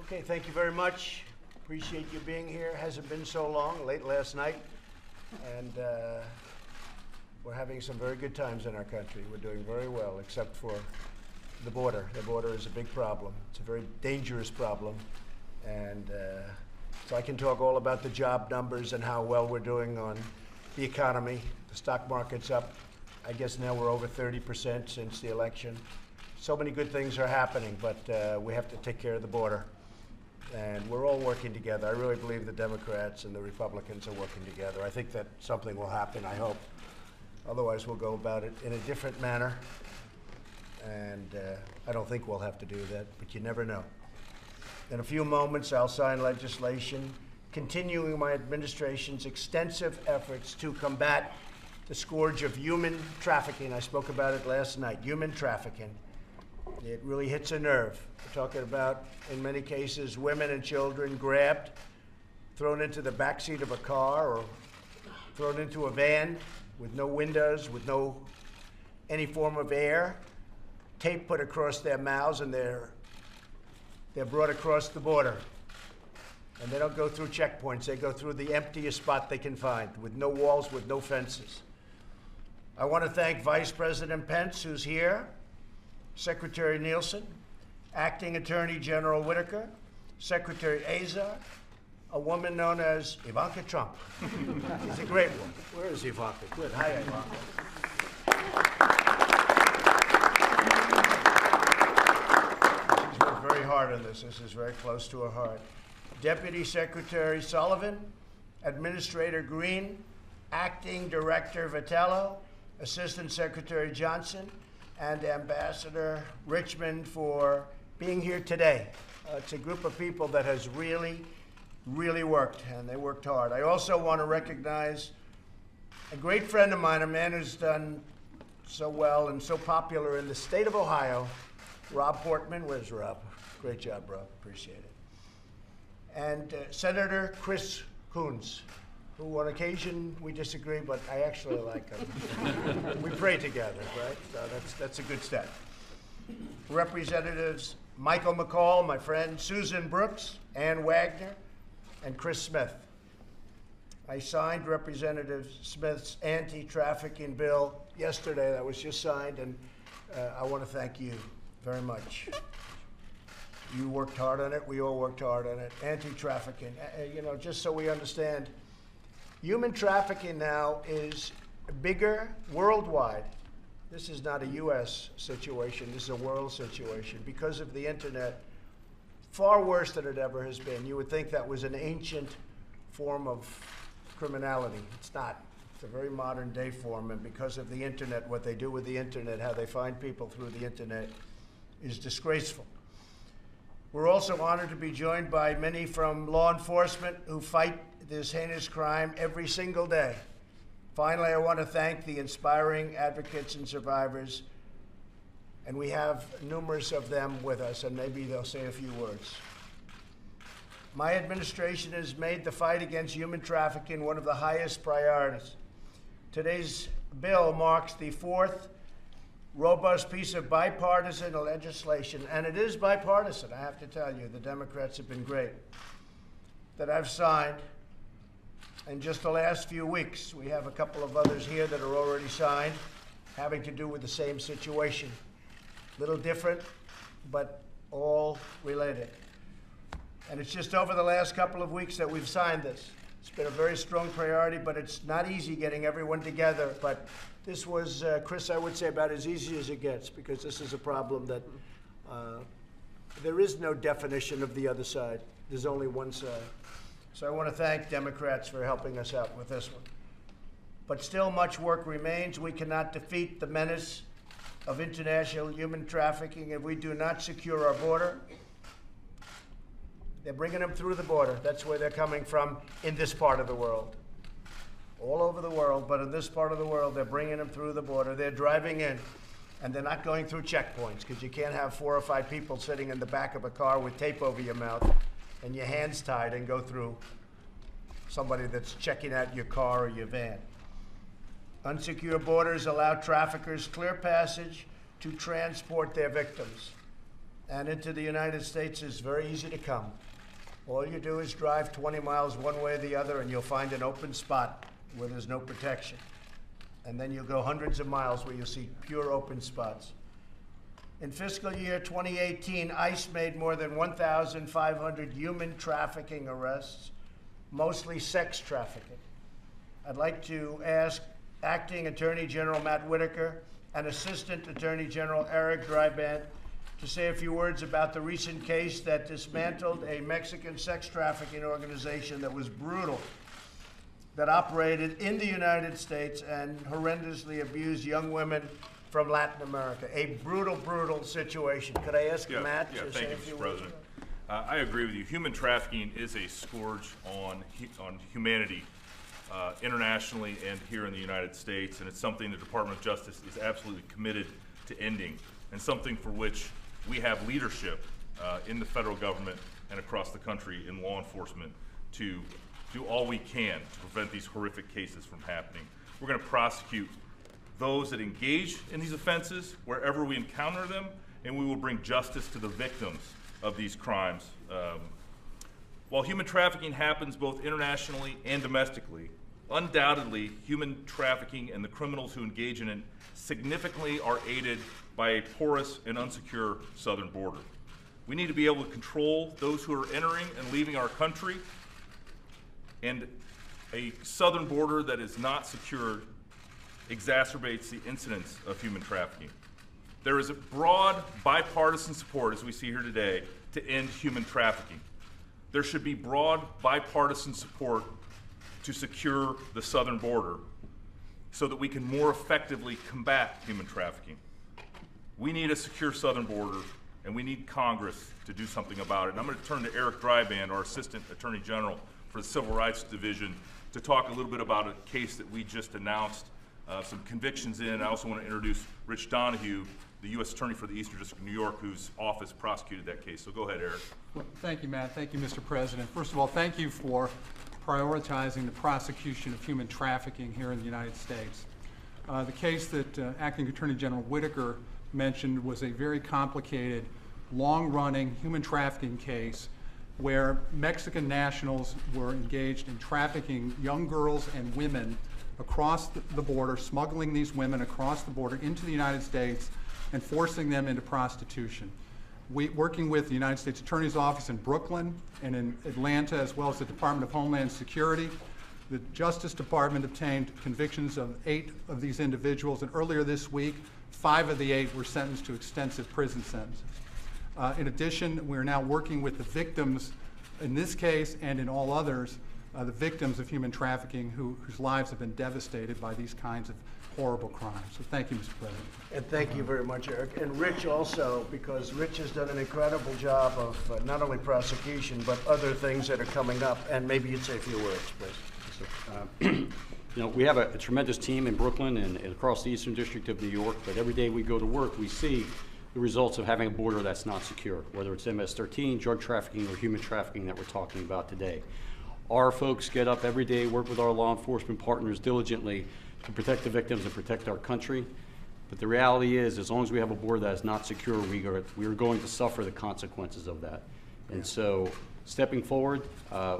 Okay, thank you very much. Appreciate you being here. Hasn't been so long, late last night. And we're having some very good times in our country. We're doing very well, except for the border. The border is a big problem. It's a very dangerous problem. And so I can talk all about the job numbers and how well we're doing on the economy. The stock market's up. I guess now we're over 30% since the election. So many good things are happening, but we have to take care of the border. And we're all working together. I really believe the Democrats and the Republicans are working together. I think that something will happen, I hope. Otherwise, we'll go about it in a different manner. And I don't think we'll have to do that, but you never know. In a few moments, I'll sign legislation continuing my administration's extensive efforts to combat the scourge of human trafficking. I spoke about it last night, human trafficking. It really hits a nerve. We're talking about, in many cases, women and children grabbed, thrown into the backseat of a car or thrown into a van with no windows, with no any form of air, tape put across their mouths, and they're brought across the border. And they don't go through checkpoints. They go through the emptiest spot they can find, with no walls, with no fences. I want to thank Vice President Pence, who's here, Secretary Nielsen, Acting Attorney General Whitaker, Secretary Azar, a woman known as Ivanka Trump. She's a great woman. Where is Ivanka? Good. Hi, Ivanka. She's worked very hard on this. This is very close to her heart. Deputy Secretary Sullivan, Administrator Green, Acting Director Vitello, Assistant Secretary Johnson, and Ambassador Richmond for being here today. It's a group of people that has really worked, and they worked hard. I also want to recognize a great friend of mine, a man who's done so well and so popular in the state of Ohio, Rob Portman. Where's Rob? Great job, Rob. Appreciate it. And Senator Chris Coons, who on occasion we disagree, but I actually like him. We pray together, right? So that's a good step. Representatives Michael McCall, my friend, Susan Brooks, Ann Wagner, and Chris Smith. I signed Representative Smith's anti-trafficking bill yesterday. That was just signed, and I want to thank you very much. You worked hard on it. We all worked hard on it. Anti-trafficking. Just so we understand, human trafficking now is bigger worldwide. This is not a U.S. situation. This is a world situation. Because of the internet, far worse than it ever has been. You would think that was an ancient form of criminality. It's not. It's a very modern day form, and because of the internet, what they do with the internet, how they find people through the internet, is disgraceful. We're also honored to be joined by many from law enforcement who fight this heinous crime every single day. Finally, I want to thank the inspiring advocates and survivors, and we have numerous of them with us, and maybe they'll say a few words. My administration has made the fight against human trafficking one of the highest priorities. Today's bill marks the fourth robust piece of bipartisan legislation, and it is bipartisan, I have to tell you. The Democrats have been great, that I've signed. In just the last few weeks, we have a couple of others here that are already signed, having to do with the same situation. Little different, but all related. And it's just over the last couple of weeks that we've signed this. It's been a very strong priority, but it's not easy getting everyone together. But this was, Chris, I would say about as easy as it gets, because this is a problem that there is no definition of the other side. There's only one side. So I want to thank Democrats for helping us out with this one. But still much work remains. We cannot defeat the menace of international human trafficking if we do not secure our border. They're bringing them through the border. That's where they're coming from in this part of the world. All over the world, but in this part of the world, they're bringing them through the border. They're driving in, and they're not going through checkpoints, because you can't have 4 or 5 people sitting in the back of a car with tape over your mouth and your hands tied and go through somebody that's checking out your car or your van. Unsecure borders allow traffickers clear passage to transport their victims. and into the United States is very easy to come. All you do is drive 20 miles one way or the other, and you'll find an open spot where there's no protection. And then you'll go hundreds of miles where you'll see pure open spots. In fiscal year 2018, ICE made more than 1,500 human trafficking arrests, mostly sex trafficking. I'd like to ask Acting Attorney General Matt Whitaker and Assistant Attorney General Eric Dreiban to say a few words about the recent case that dismantled a Mexican sex trafficking organization that was brutal, that operated in the United States and horrendously abused young women from Latin America. A brutal, brutal situation. Could I ask Matt to say a few words? Thank you, Mr. President. I agree with you. Human trafficking is a scourge on humanity internationally and here in the United States, and it's something the Department of Justice is absolutely committed to ending, and something for which we have leadership in the federal government and across the country in law enforcement to do all we can to prevent these horrific cases from happening. We're going to prosecute those that engage in these offenses wherever we encounter them, and we will bring justice to the victims of these crimes. While human trafficking happens both internationally and domestically, undoubtedly human trafficking and the criminals who engage in it significantly are aided by a porous and unsecure southern border. We need to be able to control those who are entering and leaving our country, and a southern border that is not secured exacerbates the incidence of human trafficking. There is a broad bipartisan support, as we see here today, to end human trafficking. There should be broad bipartisan support to secure the southern border so that we can more effectively combat human trafficking. We need a secure southern border, and we need Congress to do something about it. And I'm going to turn to Eric Dreiban, our Assistant Attorney General for the Civil Rights Division, to talk a little bit about a case that we just announced some convictions in. I also want to introduce Rich Donahue, the U.S. Attorney for the Eastern District of New York, whose office prosecuted that case. So go ahead, Eric. Well, thank you, Matt. Thank you, Mr. President. First of all, thank you for prioritizing the prosecution of human trafficking here in the United States. The case that Acting Attorney General Whitaker mentioned was a very complicated, long-running human trafficking case where Mexican nationals were engaged in trafficking young girls and women across the border, smuggling these women across the border into the United States and forcing them into prostitution. Working with the United States Attorney's Office in Brooklyn and in Atlanta, as well as the Department of Homeland Security, the Justice Department obtained convictions of 8 of these individuals, and earlier this week, 5 of the 8 were sentenced to extensive prison sentences. In addition, we are now working with the victims in this case and in all others, the victims of human trafficking whose lives have been devastated by these kinds of horrible crimes. So thank you, Mr. President. And thank you very much, Eric. And Rich also, because Rich has done an incredible job of not only prosecution, but other things that are coming up. And maybe you'd say a few words, please. You know, we have a tremendous team in Brooklyn and across the Eastern District of New York, but every day we go to work, we see the results of having a border that's not secure, whether it's MS-13, drug trafficking, or human trafficking that we're talking about today. Our folks get up every day, work with our law enforcement partners diligently to protect the victims and protect our country. But the reality is, as long as we have a border that is not secure, we are going to suffer the consequences of that. And so, stepping forward,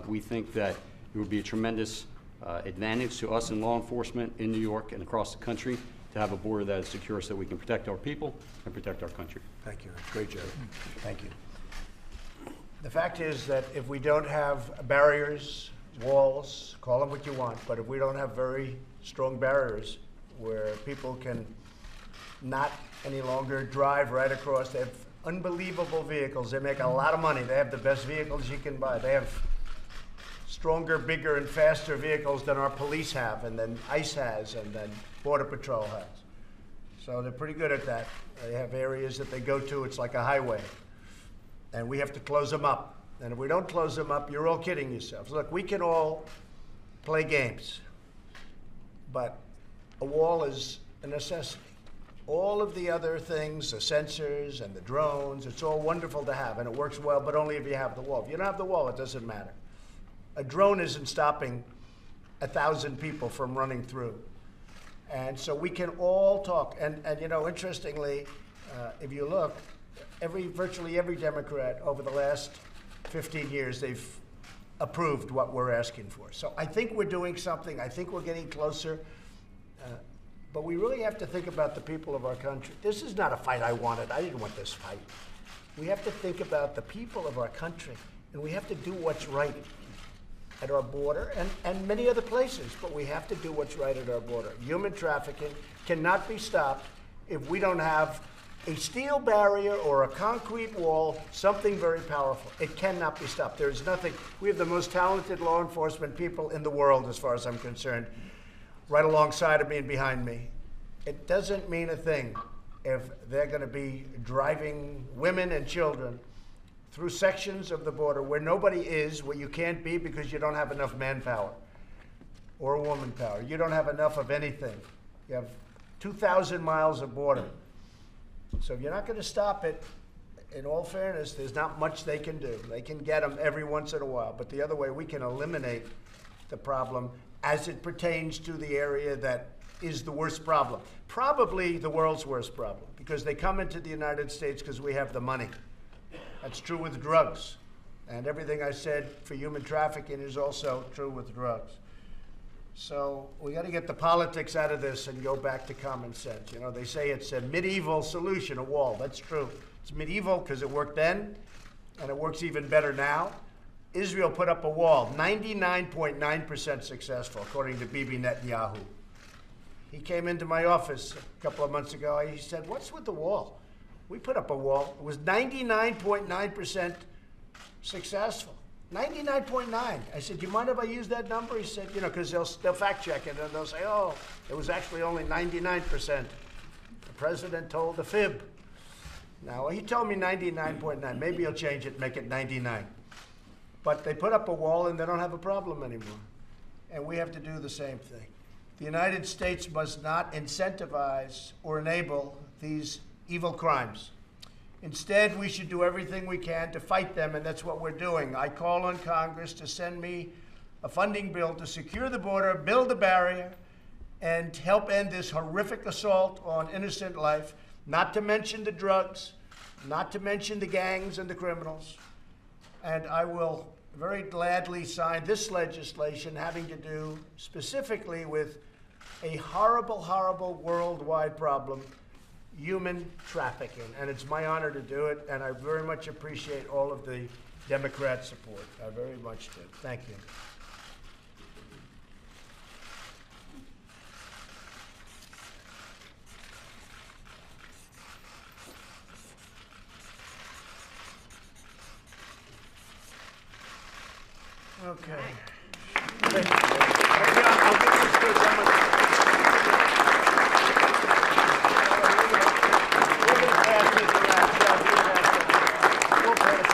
we think that it would be a tremendous advantage to us in law enforcement in New York and across the country to have a border that is secure so we can protect our people and protect our country. Thank you. Great job. Thank you. The fact is that if we don't have barriers, walls, call them what you want, but if we don't have very strong barriers where people can not any longer drive right across, they have unbelievable vehicles, they make a lot of money, they have the best vehicles you can buy, they have stronger, bigger, and faster vehicles than our police have, and then ICE has, and then Border Patrol has. So they're pretty good at that. They have areas that they go to, it's like a highway. And we have to close them up. And if we don't close them up, you're all kidding yourselves. Look, we can all play games, but a wall is a necessity. All of the other things, the sensors and the drones, it's all wonderful to have, and it works well, but only if you have the wall. If you don't have the wall, it doesn't matter. A drone isn't stopping 1,000 people from running through. And so we can all talk. And you know, interestingly, if you look, virtually every Democrat over the last 15 years, they've approved what we're asking for. So I think we're doing something. I think we're getting closer. But we really have to think about the people of our country. This is not a fight I wanted. I didn't want this fight. We have to think about the people of our country, and we have to do what's right at our border and many other places, but we have to do what's right at our border. Human trafficking cannot be stopped if we don't have a steel barrier or a concrete wall, something very powerful. It cannot be stopped. There is nothing. We have the most talented law enforcement people in the world, as far as I'm concerned, right alongside of me and behind me. It doesn't mean a thing if they're going to be driving women and children through sections of the border where nobody is, where you can't be because you don't have enough manpower or woman power. You don't have enough of anything. You have 2,000 miles of border. So if you're not going to stop it, in all fairness, there's not much they can do. They can get them every once in a while. But the other way, we can eliminate the problem as it pertains to the area that is the worst problem. Probably the world's worst problem, because they come into the United States because we have the money. That's true with drugs. And everything I said for human trafficking is also true with drugs. So we got to get the politics out of this and go back to common sense. You know, they say it's a medieval solution, a wall. That's true. It's medieval because it worked then, and it works even better now. Israel put up a wall, 99.9% successful, according to Bibi Netanyahu. He came into my office a couple of months ago. He said, "What's with the wall? We put up a wall. It was 99.9% successful. 99.9. I said, "You mind if I use that number?" He said, "You know, because they'll fact check it and they'll say, oh, it was actually only 99%. The president told a fib." Now, he told me 99.9. Maybe he'll change it and make it 99. But they put up a wall and they don't have a problem anymore. And we have to do the same thing. The United States must not incentivize or enable these evil crimes. Instead, we should do everything we can to fight them, and that's what we're doing. I call on Congress to send me a funding bill to secure the border, build a barrier, and help end this horrific assault on innocent life, not to mention the drugs, not to mention the gangs and the criminals. And I will very gladly sign this legislation having to do specifically with a horrible, horrible worldwide problem, human trafficking. And it's my honor to do it, and I very much appreciate all of the Democrat support. I very much do. Thank you. Okay. Thank you. I'll get this to someone. We're going to pass this around. We'll pass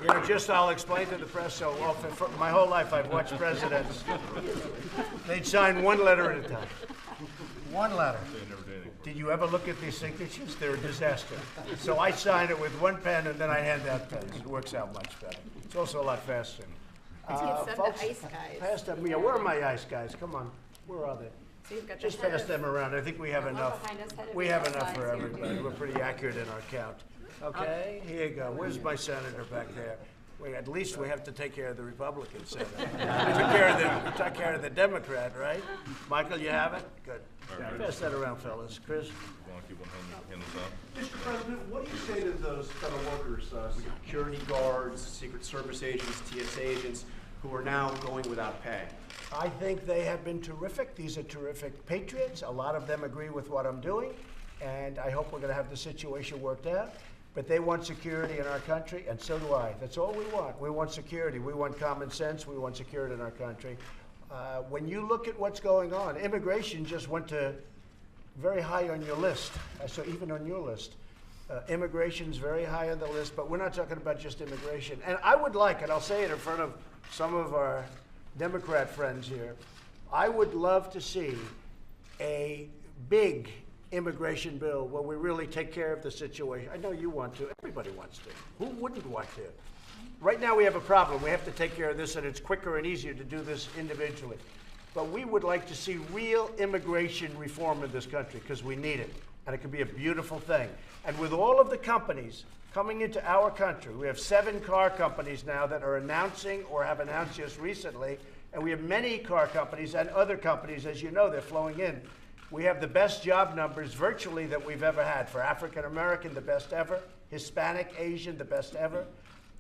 it. You know, just I'll explain to the press so often. For my whole life, I've watched presidents. They'd sign one letter at a time. One letter. Did you ever look at these signatures? They're a disaster. So I sign it with one pen, and then I hand out pens. It works out much better. It's also a lot faster. Folks, the ice guys. Pass them. Yeah, where are my ice guys? Come on. Where are they? So you've got Just the pass head them around. I think we have Our one enough. behind us had a We big have size enough for here, everybody. too. We're pretty accurate in our count. Okay, here you go. Where's my senator back there? At least we have to take care of the Republican senator. We took care of the Democrat, right? Michael, you have it? Good. Pass that around, fellas. Chris? Want to keep one hand this up? Mr. President, what do you say to those federal workers, security guards, Secret Service agents, TSA agents, who are now going without pay? I think they have been terrific. These are terrific patriots. A lot of them agree with what I'm doing, and I hope we're going to have the situation worked out. But they want security in our country, and so do I. That's all we want. We want security. We want common sense. We want security in our country. When you look at what's going on, immigration just went to very high on your list. So even on your list, immigration's very high on the list, but we're not talking about just immigration. And I would like, and I'll say it in front of some of our Democrat friends here, I would love to see a big immigration bill where we really take care of the situation. I know you want to. Everybody wants to. Who wouldn't want to? Right now we have a problem. We have to take care of this, and it's quicker and easier to do this individually. but we would like to see real immigration reform in this country because we need it, and it could be a beautiful thing. And with all of the companies coming into our country, we have 7 car companies now that are announcing or have announced just recently, and we have many car companies and other companies, as you know, they're flowing in. We have the best job numbers virtually that we've ever had. For African American, the best ever. Hispanic, Asian, the best ever.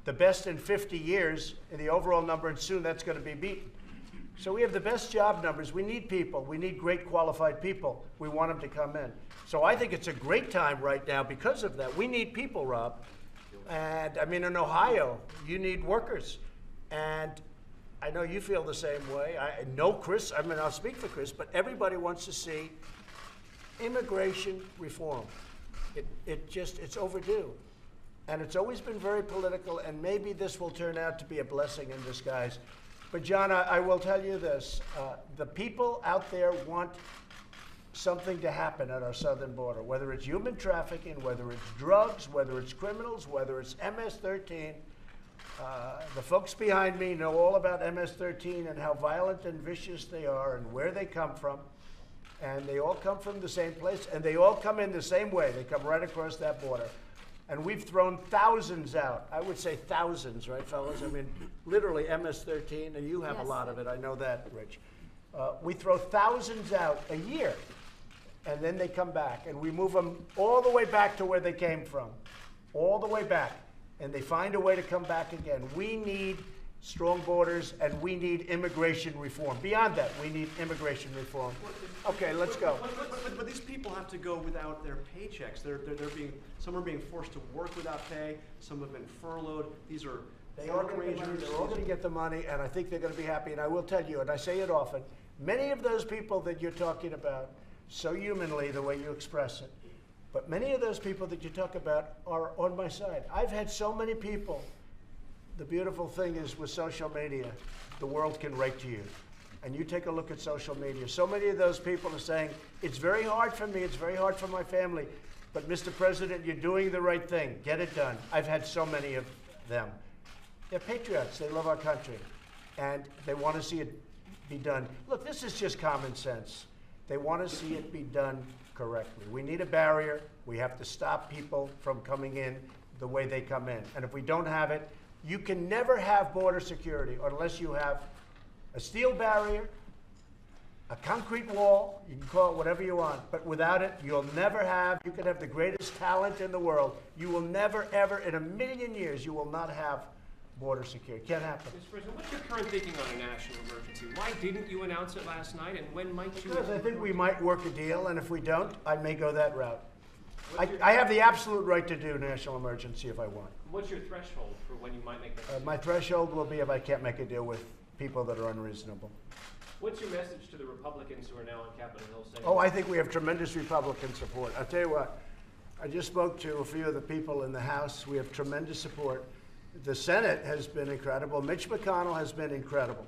The best in 50 years in the overall number, and soon that's going to be beaten. So we have the best job numbers. We need people. We need great qualified people. We want them to come in. So I think it's a great time right now because of that. We need people, Rob. And I mean, in Ohio, you need workers. And I know you feel the same way. I know Chris, I mean, I'll speak for Chris, but everybody wants to see immigration reform. It's overdue. And it's always been very political, and maybe this will turn out to be a blessing in disguise. But John, I will tell you this. The people out there want something to happen at our southern border, whether it's human trafficking, whether it's drugs, whether it's criminals, whether it's MS-13. The folks behind me know all about MS-13 and how violent and vicious they are and where they come from. And they all come from the same place, and they all come in the same way. They come right across that border. And we've thrown thousands out. I would say thousands, right, fellas? I mean, literally MS-13, and you have a lot of it. I know that, Rich. We throw thousands out a year, and then they come back. And we move them all the way back to where they came from, all the way back. And they find a way to come back again. We need strong borders, and we need immigration reform. Beyond that, we need immigration reform. Okay, let's go. But these people have to go without their paychecks. Some are being forced to work without pay. Some have been furloughed. These are They are going to get the money, and I think they're going to be happy. And I will tell you, and I say it often, many of those people that you're talking about, so humanly the way you express it, but many of those people that you talk about are on my side. I've had so many people. The beautiful thing is with social media, the world can write to you. And you take a look at social media. So many of those people are saying, it's very hard for me, it's very hard for my family, but Mr. President, you're doing the right thing. Get it done. I've had so many of them. They're patriots. They love our country. And they want to see it be done. Look, this is just common sense. They want to see it be done correctly. We need a barrier. We have to stop people from coming in the way they come in. And if we don't have it, you can never have border security unless you have a steel barrier, a concrete wall, you can call it whatever you want, but without it, you'll never have, you can have the greatest talent in the world, you will never, ever, in a million years, you will not have border security. Can't happen. Mr. President, what's your current thinking on a national emergency? Why didn't you announce it last night, and when might you? Because I think we might work a deal, and if we don't, I may go that route. I have the absolute right to do national emergency if I want. What's your threshold for when you might make that? My threshold will be if I can't make a deal with people that are unreasonable. What's your message to the Republicans who are now on Capitol Hill saying? Oh, I think we have tremendous Republican support. I'll tell you what, I just spoke to a few of the people in the House. We have tremendous support. The Senate has been incredible. Mitch McConnell has been incredible.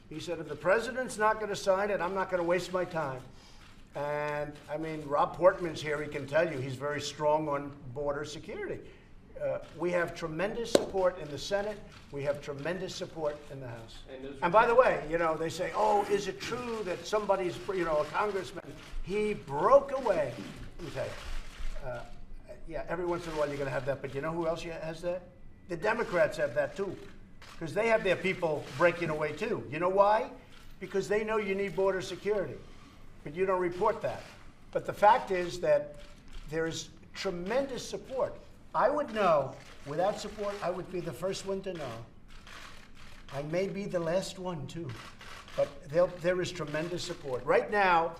He said, if the president's not going to sign it, I'm not going to waste my time. And I mean, Rob Portman's here. He can tell you he's very strong on border security. We have tremendous support in the Senate. We have tremendous support in the House. And by the way, you know, they say, oh, is it true that somebody's, you know, a congressman, he broke away? Let me tell you. Yeah, every once in a while you're going to have that, but you know who else has that? The Democrats have that too, because they have their people breaking away too. You know why? Because they know you need border security, but you don't report that. But the fact is that there's tremendous support. I would know, without support, I would be the first one to know. I may be the last one too, but there is tremendous support. Right now,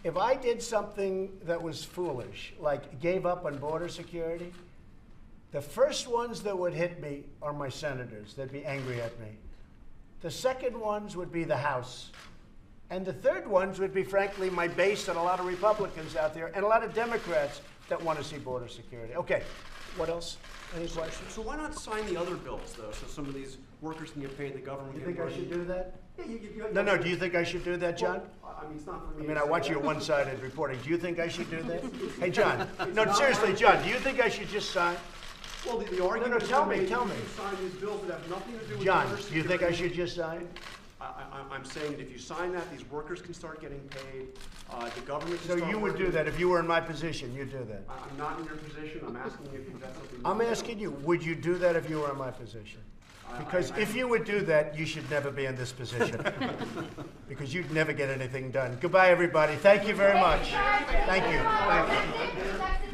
if I did something that was foolish, like gave up on border security, the first ones that would hit me are my senators. They'd be angry at me. The second ones would be the House. And the third ones would be, frankly, my base and a lot of Republicans out there and a lot of Democrats that want to see border security. Okay, what else? Any questions? So why not sign the other bills, though, so some of these workers can get paid, the government You can think I should do that? Yeah, No, do you think I should do that, John? I mean, it's not for me. I mean, I watch your one-sided reporting. Do you think I should do that? Hey, John. No, seriously, John, do you think I should just sign? Well, the argument No, tell me, is tell me. you sign these bills that have nothing to do with John, border do you think I security. should just sign? I'm saying that if you sign that, these workers can start getting paid, the government can So start you would do working. that if you were in my position, you'd do that? I'm not in your position, I'm asking you if that's something. I'm asking you, would you do that if you were in my position? Because if you would do that, you should never be in this position. Because you'd never get anything done. Goodbye, everybody. Thank you very much. Thank you. Thank you.